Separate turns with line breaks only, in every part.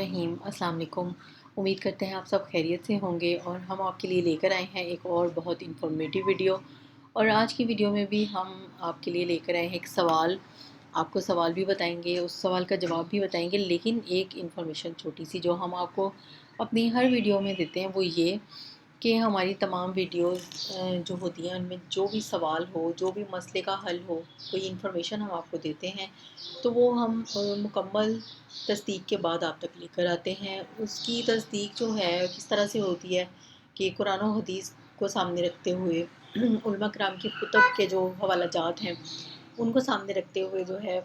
रहीम अस्सलाम वालेकुम। उम्मीद करते हैं आप सब खैरियत से होंगे और हम आपके लिए लेकर आए हैं एक और बहुत इन्फॉर्मेटिव वीडियो। और आज की वीडियो में भी हम आपके लिए लेकर आए हैं एक सवाल। आपको सवाल भी बताएंगे, उस सवाल का जवाब भी बताएंगे, लेकिन एक इन्फॉर्मेशन छोटी सी जो हम आपको अपनी हर वीडियो में देते हैं वो ये कि हमारी तमाम वीडियोस जो होती हैं उनमें जो भी सवाल हो, जो भी मसले का हल हो, कोई इन्फॉर्मेशन हम आपको देते हैं तो वो हम मुकम्मल तस्दीक के बाद आप तक लेकर आते हैं। उसकी तस्दीक जो है किस तरह से होती है कि कुरान और हदीस को सामने रखते हुए उलमा कराम की कुतुब के जो हवाला जात हैं उनको सामने रखते हुए जो है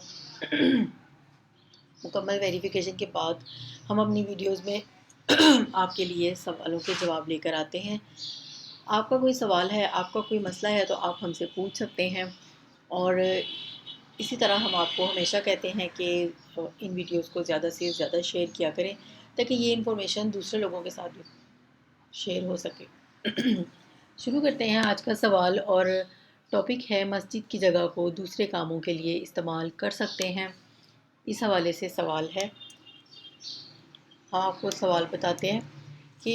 मुकम्मल वेरिफिकेशन के बाद हम अपनी वीडियोस में आपके लिए सवालों के जवाब लेकर आते हैं। आपका कोई सवाल है, आपका कोई मसला है तो आप हमसे पूछ सकते हैं। और इसी तरह हम आपको हमेशा कहते हैं कि इन वीडियोस को ज़्यादा से ज़्यादा शेयर किया करें ताकि ये इन्फॉर्मेशन दूसरे लोगों के साथ भी शेयर हो सके। शुरू करते हैं आज का सवाल। और टॉपिक है मस्जिद की जगह को दूसरे कामों के लिए इस्तेमाल कर सकते हैं। इस हवाले से सवाल है, हम आपको सवाल बताते हैं कि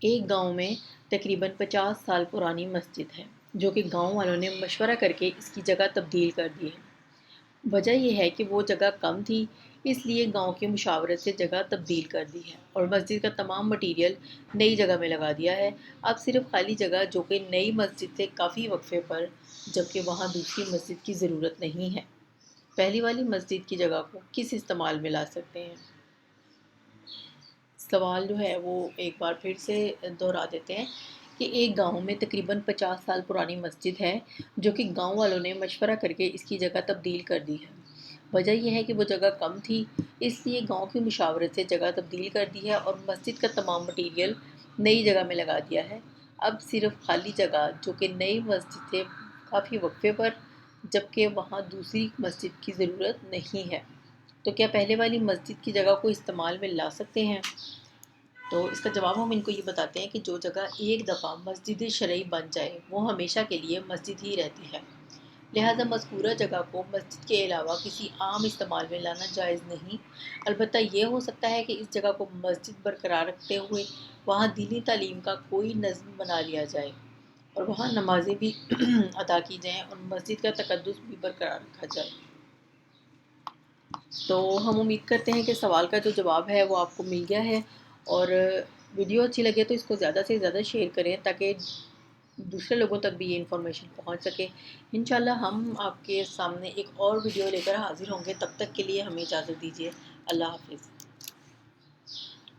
एक गांव में तकरीबन 50 साल पुरानी मस्जिद है जो कि गांव वालों ने मशवरा करके इसकी जगह तब्दील कर दी है। वजह यह है कि वो जगह कम थी, इसलिए गांव की मुशावरत से जगह तब्दील कर दी है और मस्जिद का तमाम मटीरियल नई जगह में लगा दिया है। अब सिर्फ खाली जगह जो कि नई मस्जिद से काफ़ी वक्फे पर, जबकि वहाँ दूसरी मस्जिद की ज़रूरत नहीं है। पहली वाली मस्जिद की जगह को किस इस्तेमाल में ला सकते हैं? सवाल जो है वो एक बार फिर से दोहरा देते हैं कि एक गांव में तकरीबन 50 साल पुरानी मस्जिद है जो कि गांव वालों ने मशवरा करके इसकी जगह तब्दील कर दी है। वजह यह है कि वो जगह कम थी, इसलिए गांव की मुशावरत से जगह तब्दील कर दी है और मस्जिद का तमाम मटीरियल नई जगह में लगा दिया है। अब सिर्फ खाली जगह जो कि नई मस्जिद से काफ़ी वक्फे पर, जबकि वहाँ दूसरी मस्जिद की ज़रूरत नहीं है। तो क्या पहले वाली मस्जिद की जगह को इस्तेमाल में ला सकते हैं? तो इसका जवाब हम इनको ये बताते हैं कि जो जगह एक दफ़ा मस्जिद शरई बन जाए वो हमेशा के लिए मस्जिद ही रहती है। लिहाजा मज़कूरा जगह को मस्जिद के अलावा किसी आम इस्तेमाल में लाना जायज़ नहीं। अलबत्ता ये हो सकता है कि इस जगह को मस्जिद बरकरार रखते हुए वहाँ दीनी तालीम का कोई नज़्म बना लिया जाए और वहाँ नमाज़ें भी अदा की जाएँ और मस्जिद का तकद्दुस भी बरकरार रखा जाए। तो हम उम्मीद करते हैं कि सवाल का जो जवाब है वो आपको मिल गया है। और वीडियो अच्छी लगे तो इसको ज़्यादा से ज़्यादा शेयर करें ताकि दूसरे लोगों तक भी ये इन्फॉर्मेशन पहुंच सके। इंशाल्लाह हम आपके सामने एक और वीडियो लेकर हाजिर होंगे। तब तक के लिए हमें इजाज़त दीजिए। अल्लाह हाफिज़।